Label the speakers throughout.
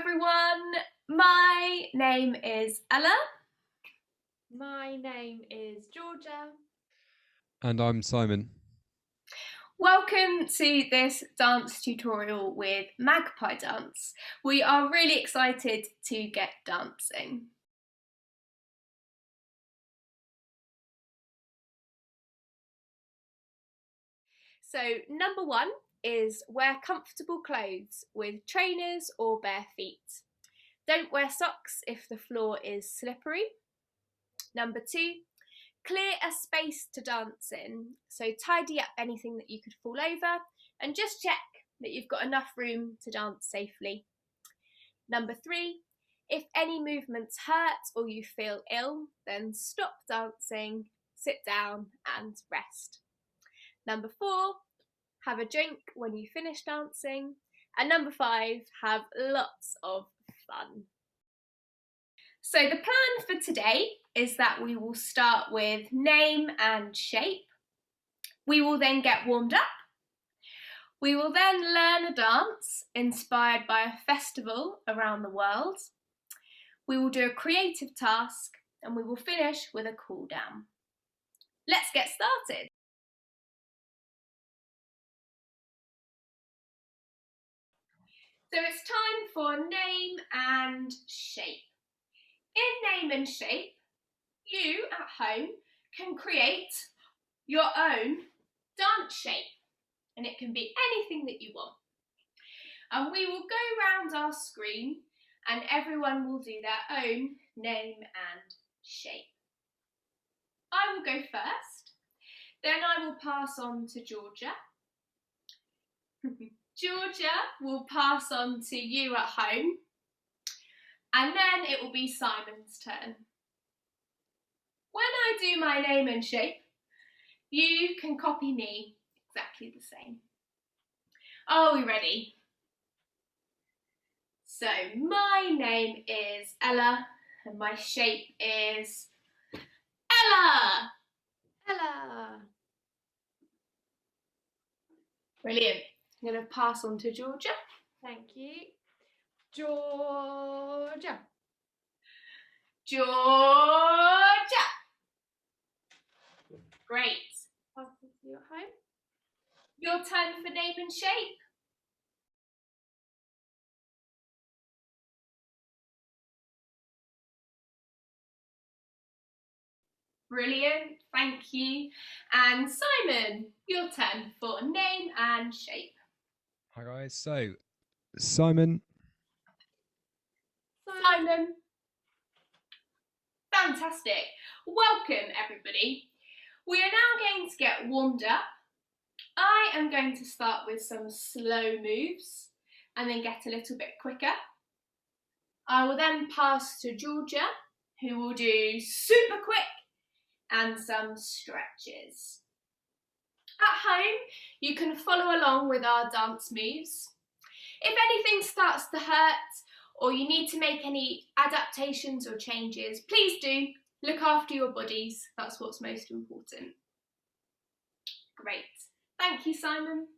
Speaker 1: everyone. My name is Ella.
Speaker 2: My name is Georgia.
Speaker 3: And I'm Simon.
Speaker 1: Welcome to this dance tutorial with Magpie Dance. We are really excited to get dancing. So number one is wear comfortable clothes with trainers or bare feet. Don't wear socks if the floor is slippery. Number two, clear a space to dance in. So tidy up anything that you could fall over and just check that you've got enough room to dance safely. Number three, if any movements hurt or you feel ill, then stop dancing, sit down and rest. Number four, have a drink when you finish dancing. And number five, have lots of fun. So the plan for today is that we will start with name and shape. We will then get warmed up. We will then learn a dance inspired by a festival around the world. We will do a creative task and we will finish with a cool down. Let's get started. So it's time for name and shape. In name and shape, you at home can create your own dance shape, and it can be anything that you want. And we will go round our screen and everyone will do their own name and shape. I will go first, then I will pass on to Georgia. Georgia will pass on to you at home, and then it will be Simon's turn. When I do my name and shape, you can copy me exactly the same. Are we ready? So my name is Ella and my shape is Ella.
Speaker 2: Ella.
Speaker 1: Brilliant. I'm going to pass on to Georgia.
Speaker 2: Thank you. Georgia.
Speaker 1: Georgia. Great.
Speaker 2: Pass on to you at home.
Speaker 1: Your turn for name and shape. Brilliant, thank you. And Simon, your turn for name and shape.
Speaker 3: Hi guys, so Simon.
Speaker 1: Simon. Fantastic. Welcome everybody. We are now going to get warmed up. I am going to start with some slow moves and then get a little bit quicker. I will then pass to Georgia, who will do super quick and some stretches. At home, you can follow along with our dance moves. If anything starts to hurt or you need to make any adaptations or changes, please do look after your bodies. That's what's most important. Great. Thank you, Simon.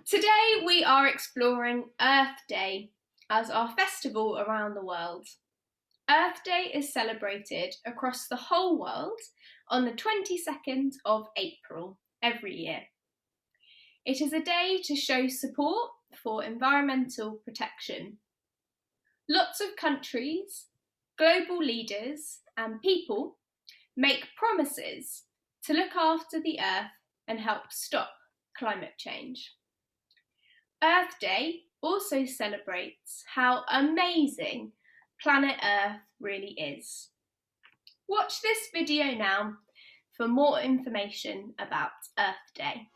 Speaker 1: Today we are exploring Earth Day as our festival around the world. Earth Day is celebrated across the whole world on the 22nd of April every year. It is a day to show support for environmental protection. Lots of countries, global leaders and people make promises to look after the Earth and help stop climate change. Earth Day also celebrates how amazing planet Earth really is. Watch this video now for more information about Earth Day.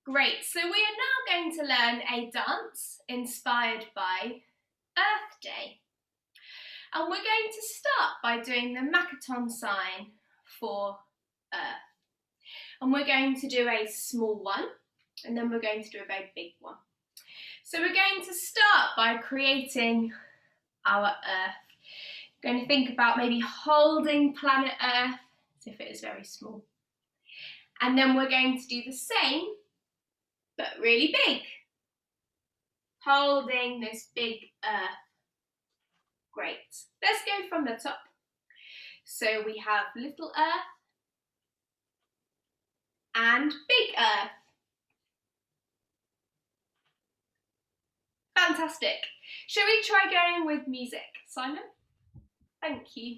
Speaker 1: Great, so we are now going to learn a dance inspired by Earth Day. And we're going to start by doing the Makaton sign for Earth. And we're going to do a small one, and then we're going to do a very big one. So we're going to start by creating our Earth. We're going to think about maybe holding planet Earth as if it is very small. And then we're going to do the same but really big, holding this big Earth. Great. Let's go from the top. So we have little Earth and big Earth. Fantastic. Shall we try going with music, Simon? Thank you.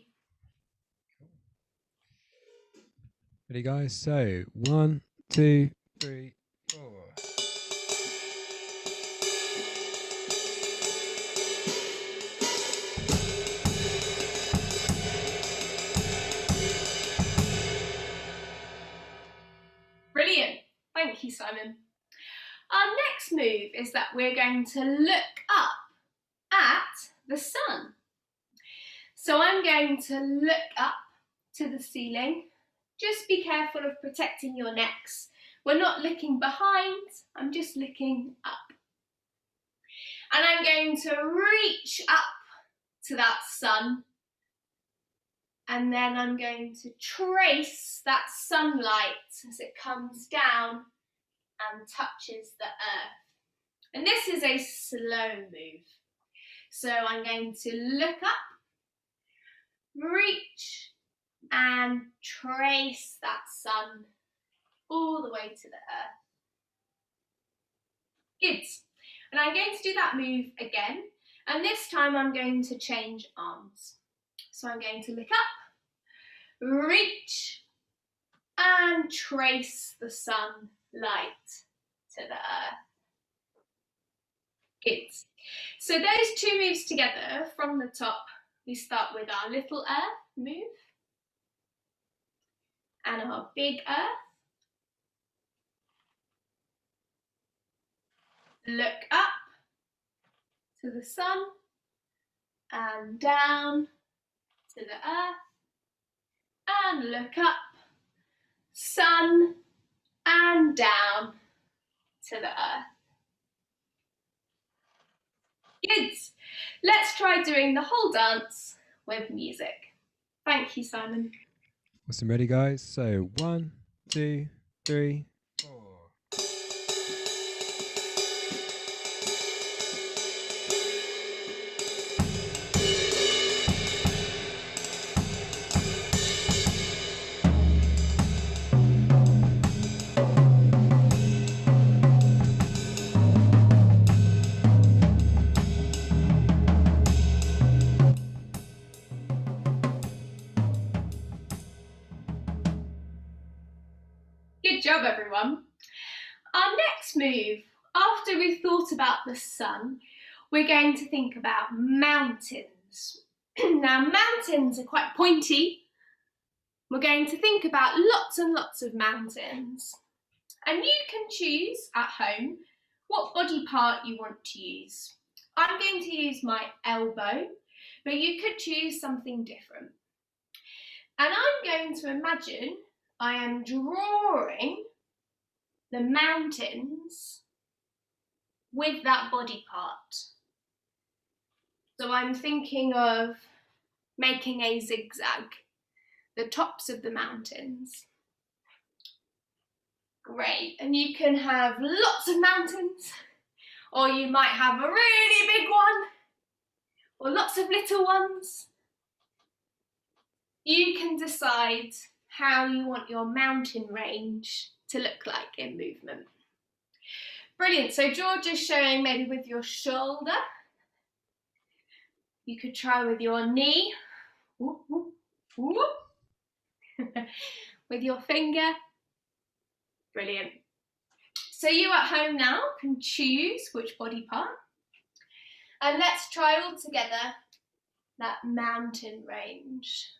Speaker 3: Ready, guys? So 1, 2, 3, 4.
Speaker 1: Brilliant. Thank you, Simon. Our next move is that we're going to look up at the sun. So I'm going to look up to the ceiling. Just be careful of protecting your necks. We're not looking behind, I'm just looking up. And I'm going to reach up to that sun. And then I'm going to trace that sunlight as it comes down and touches the Earth. And this is a slow move. So I'm going to look up, reach, and trace that sun all the way to the Earth. Good. And I'm going to do that move again. And this time I'm going to change arms. So I'm going to look up, reach, and trace the sunlight to the Earth. Good. So those two moves together from the top, we start with our little Earth move and our big Earth. Look up to the sun and down to the Earth, and look up, sun, and down to the Earth. Good. Let's try doing the whole dance with music. Thank you, Simon.
Speaker 3: Awesome. Ready, guys? So 1, 2, 3, 4.
Speaker 1: Good job, everyone. Our next move, after we've thought about the sun, we're going to think about mountains. Now, mountains are quite pointy. We're going to think about lots and lots of mountains. And you can choose at home what body part you want to use. I'm going to use my elbow, but you could choose something different. And I'm going to imagine I am drawing the mountains with that body part. So I'm thinking of making a zigzag, the tops of the mountains. Great, and you can have lots of mountains, or you might have a really big one, or lots of little ones. You can decide how you want your mountain range to look like in movement. Brilliant, so George is showing maybe with your shoulder. You could try with your knee. Whoop, whoop, whoop. With your finger. Brilliant. So you at home now can choose which body part. And let's try all together that mountain range.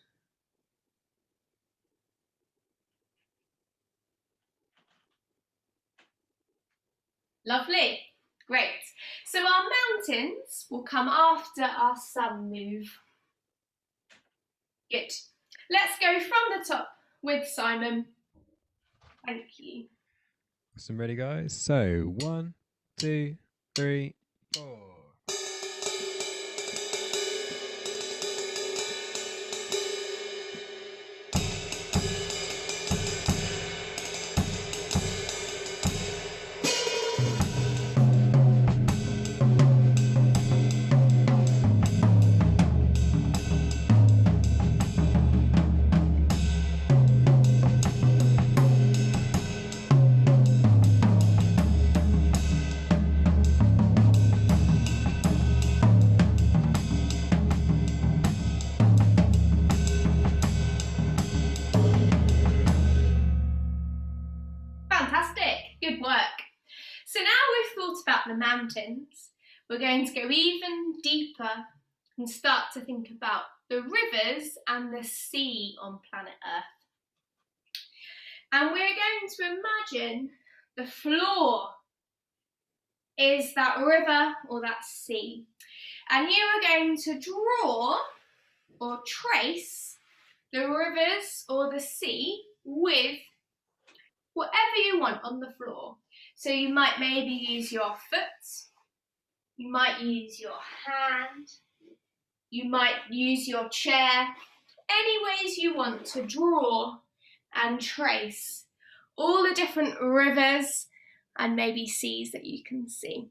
Speaker 1: Lovely, great. So our mountains will come after our sun move. Good. Let's go from the top with Simon. Thank you.
Speaker 3: Awesome, ready guys? So 1, 2, 3, 4.
Speaker 1: Good work. So now we've thought about the mountains, we're going to go even deeper and start to think about the rivers and the sea on planet Earth. And we're going to imagine the floor is that river or that sea. And you are going to draw or trace the rivers or the sea with whatever you want on the floor. So you might maybe use your foot, you might use your hand, you might use your chair, any ways you want to draw and trace all the different rivers and maybe seas that you can see.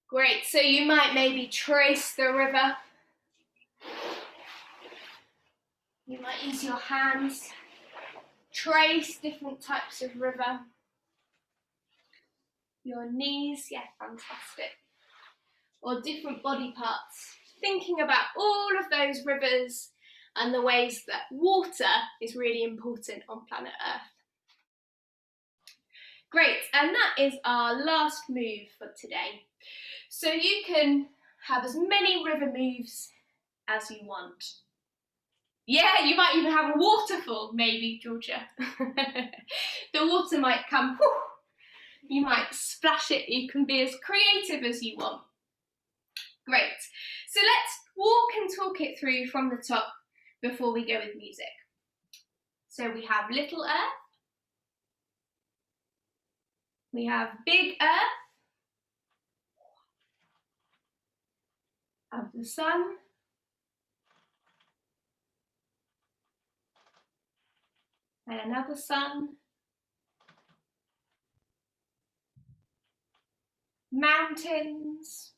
Speaker 1: Great, so you might maybe trace the river. You might use your hands, trace different types of river. Your knees, yeah, fantastic. Or different body parts. Thinking about all of those rivers and the ways that water is really important on planet Earth. Great, and that is our last move for today. So you can have as many river moves as you want. Yeah, you might even have a waterfall, maybe, Georgia. The water might come, whoo, you might splash it, you can be as creative as you want. Great, so let's walk and talk it through from the top before we go with music. So we have Little Earth, we have Big Earth, of the sun, and another sun, mountains,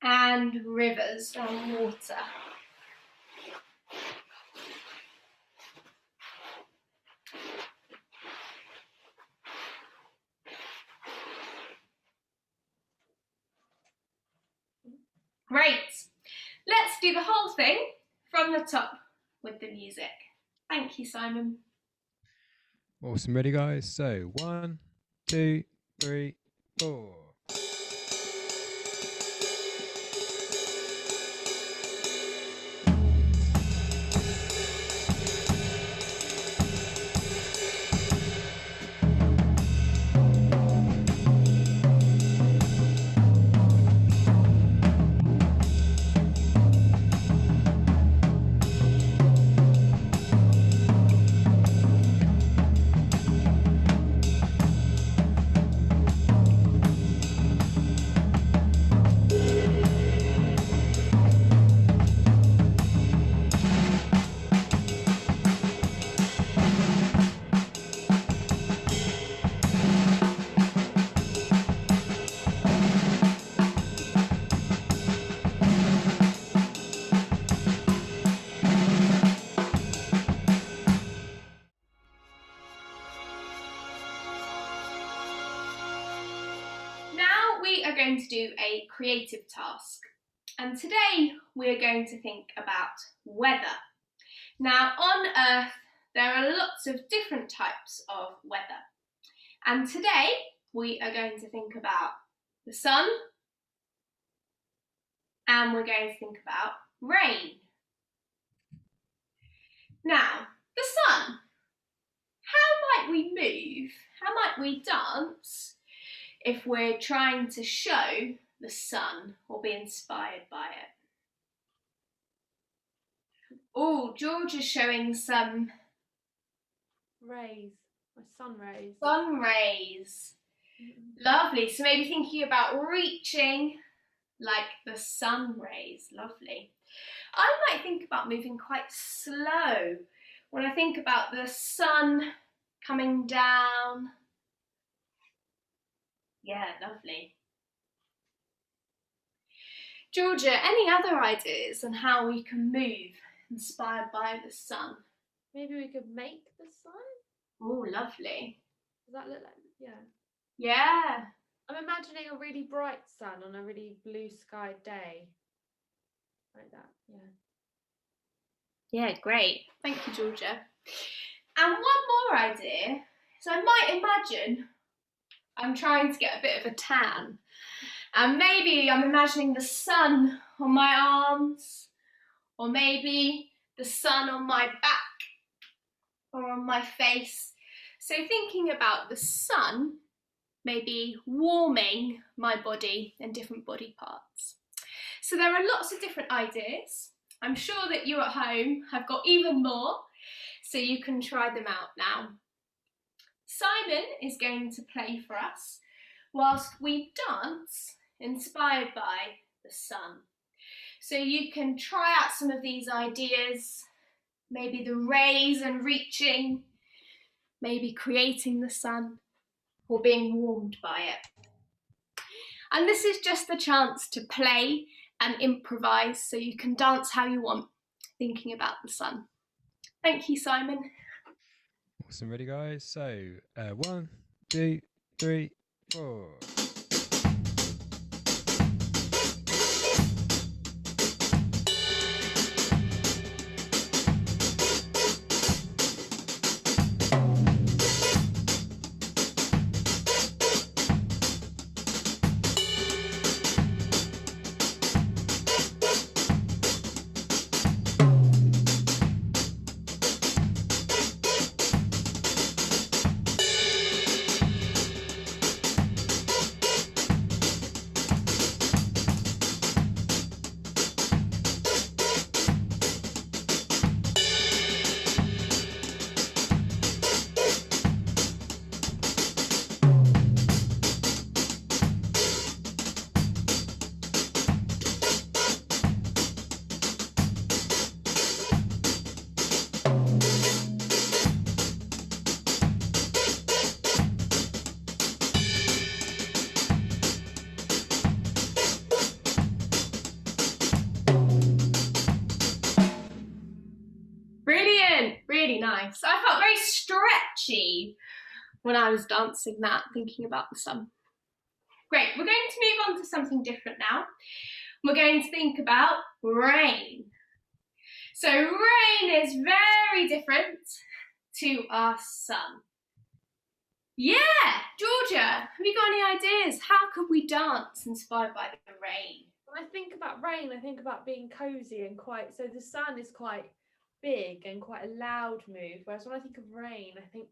Speaker 1: and rivers and water. Great. Let's do the whole thing from the top with the music. Thank you, Simon.
Speaker 3: Awesome. Ready, guys? So 1, 2, 3, 4.
Speaker 1: Now we are going to do a creative task, and today we are going to think about weather. Now on Earth there are lots of different types of weather, and today we are going to think about the sun, and we're going to think about rain. Now, the sun. How might we move? How might we dance if we're trying to show the sun or be inspired by it? Oh, George is showing some
Speaker 2: Rays, my sun rays.
Speaker 1: sun rays. Lovely. So maybe thinking about reaching like the sun rays. Lovely. I might think about moving quite slow when I think about the sun coming down. Yeah, lovely. Georgia, any other ideas on how we can move inspired by the sun?
Speaker 2: Maybe we could make the sun?
Speaker 1: Oh, lovely.
Speaker 2: Does that look like, yeah.
Speaker 1: Yeah.
Speaker 2: I'm imagining a really bright sun on a really blue sky day. Like that, yeah.
Speaker 1: Yeah, great. Thank you, Georgia. And one more idea. So I might imagine I'm trying to get a bit of a tan. And maybe I'm imagining the sun on my arms, or maybe the sun on my back or on my face. So thinking about the sun maybe warming my body and different body parts. So there are lots of different ideas. I'm sure that you at home have got even more, so you can try them out now. Simon is going to play for us whilst we dance inspired by the sun. So you can try out some of these ideas, maybe the rays and reaching, maybe creating the sun or being warmed by it. And this is just the chance to play and improvise, so you can dance how you want, thinking about the sun. Thank you, Simon.
Speaker 3: Awesome. Ready, guys? So 1, 2, 3, 4.
Speaker 1: Brilliant, really nice. I felt very stretchy when I was dancing that, thinking about the sun. Great, we're going to move on to something different now. We're going to think about rain. So rain is very different to our sun. Yeah, Georgia, have you got any ideas? How could we dance inspired by the rain?
Speaker 2: When I think about rain, I think about being cozy and quite, so the sun is quite big and quite a loud move, whereas when I think of rain, I think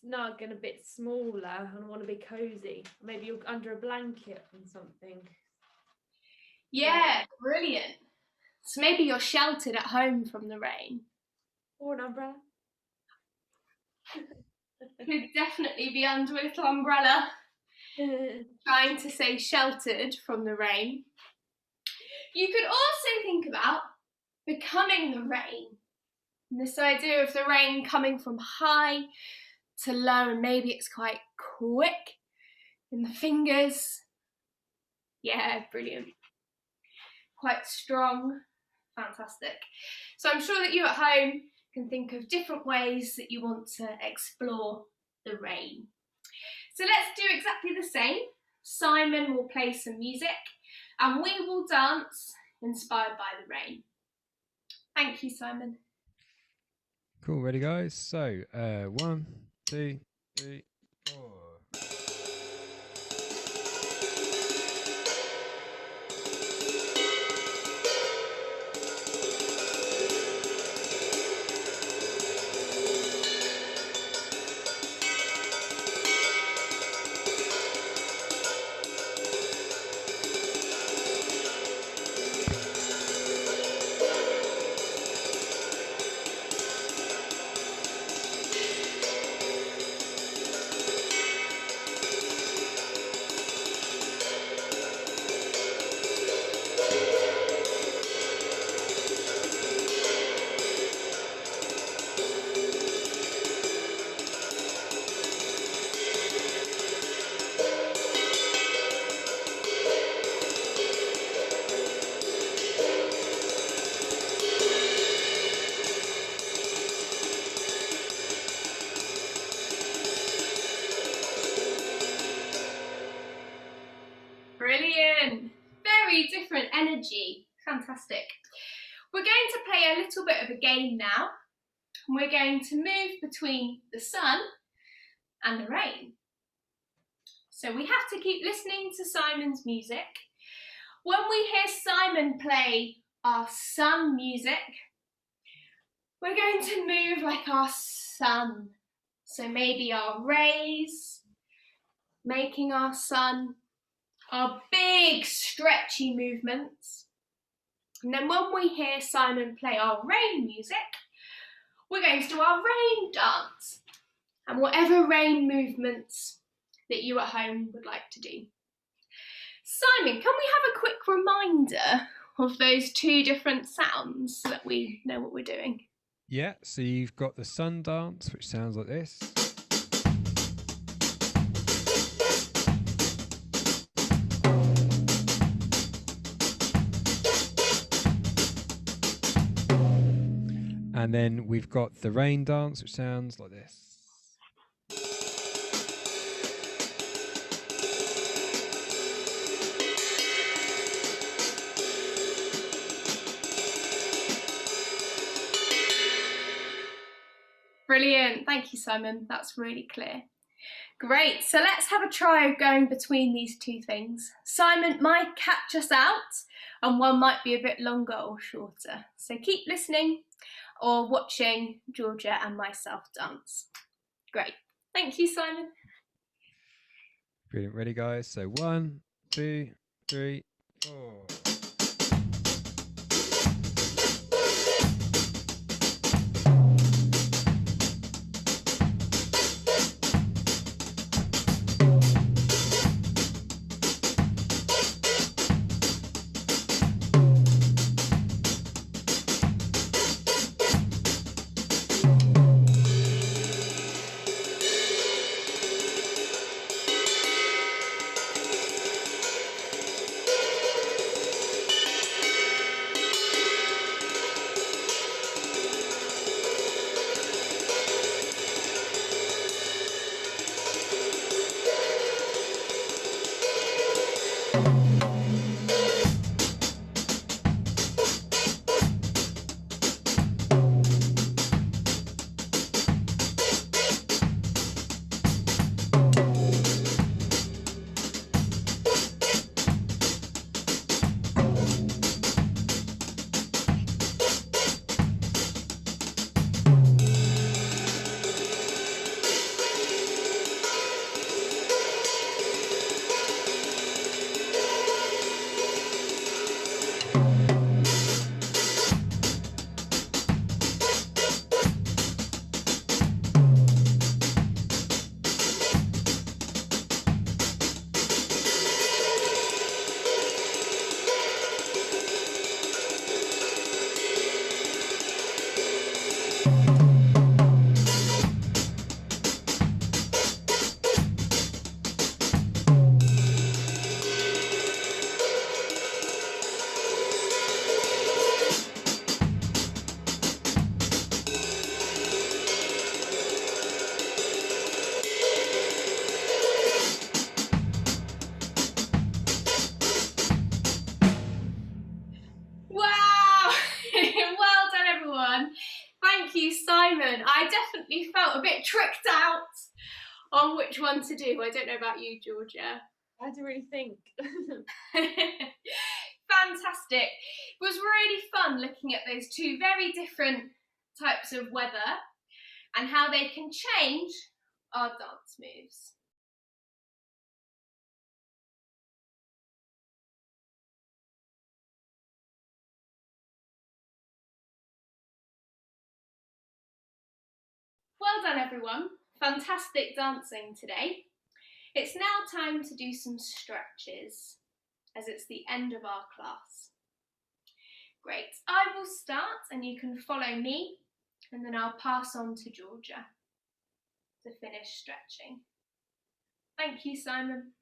Speaker 2: snug and a bit smaller, and I want to be cozy. Maybe you're under a blanket and something.
Speaker 1: Yeah, brilliant. So maybe you're sheltered at home from the rain.
Speaker 2: Or an umbrella.
Speaker 1: Could definitely be under a little umbrella, trying to stay sheltered from the rain. You could also think about becoming the rain. And this idea of the rain coming from high to low, and maybe it's quite quick in the fingers. Yeah, brilliant. Quite strong. Fantastic. So I'm sure that you at home can think of different ways that you want to explore the rain. So let's do exactly the same. Simon will play some music and we will dance inspired by the rain. Thank you, Simon.
Speaker 3: Cool, ready guys? So 1, 2, 3, 4.
Speaker 1: Brilliant. Very different energy. Fantastic. We're going to play a little bit of a game now. We're going to move between the sun and the rain. So we have to keep listening to Simon's music. When we hear Simon play our sun music, we're going to move like our sun. So maybe our rays, making our sun, our big stretchy movements. And then when we hear Simon play our rain music, we're going to do our rain dance and whatever rain movements that you at home would like to do. Simon, can we have a quick reminder of those two different sounds so that we know what we're doing?
Speaker 3: Yeah, so you've got the sun dance, which sounds like this. And then we've got the rain dance, which sounds like this.
Speaker 1: Brilliant, thank you, Simon. That's really clear. Great, so let's have a try of going between these two things. Simon might catch us out and one might be a bit longer or shorter. So keep listening or watching Georgia and myself dance. Great, thank you, Simon.
Speaker 3: Brilliant, ready guys? So 1, 2, 3, 4.
Speaker 1: Thank you, Simon. I definitely felt a bit tricked out on which one to do. I don't know about you, Georgia.
Speaker 2: I had to really think.
Speaker 1: Fantastic. It was really fun looking at those two very different types of weather and how they can change our dance moves. Well done, everyone. Fantastic dancing today. It's now time to do some stretches, as it's the end of our class. Great. I will start and you can follow me, and then I'll pass on to Georgia to finish stretching. Thank you, Simon.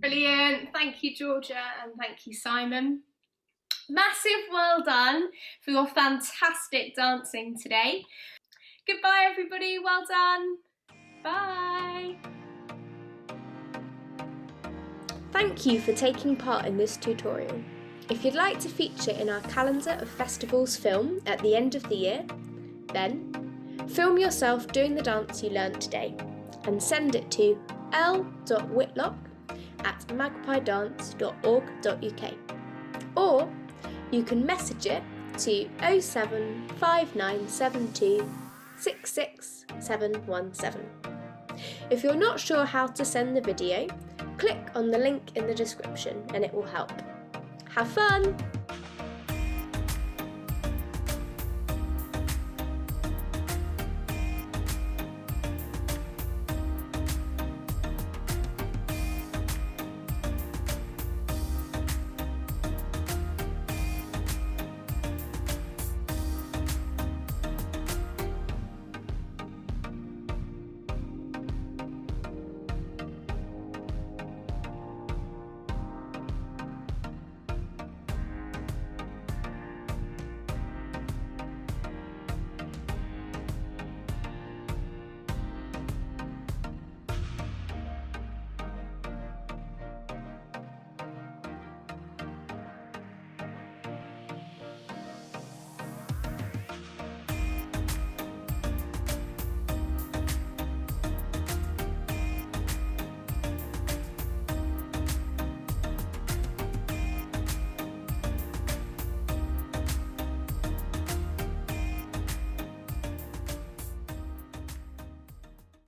Speaker 1: Brilliant. Thank you, Georgia, and thank you, Simon. Massive well done for your fantastic dancing today. Goodbye, everybody. Well done. Bye. Thank you for taking part in this tutorial. If you'd like to feature in our calendar of festivals film at the end of the year, then film yourself doing the dance you learned today and send it to l.whitlock@magpiedance.org.uk, or you can message it to 07597266717. If you're not sure how to send the video, click on the link in the description and it will help. Have fun!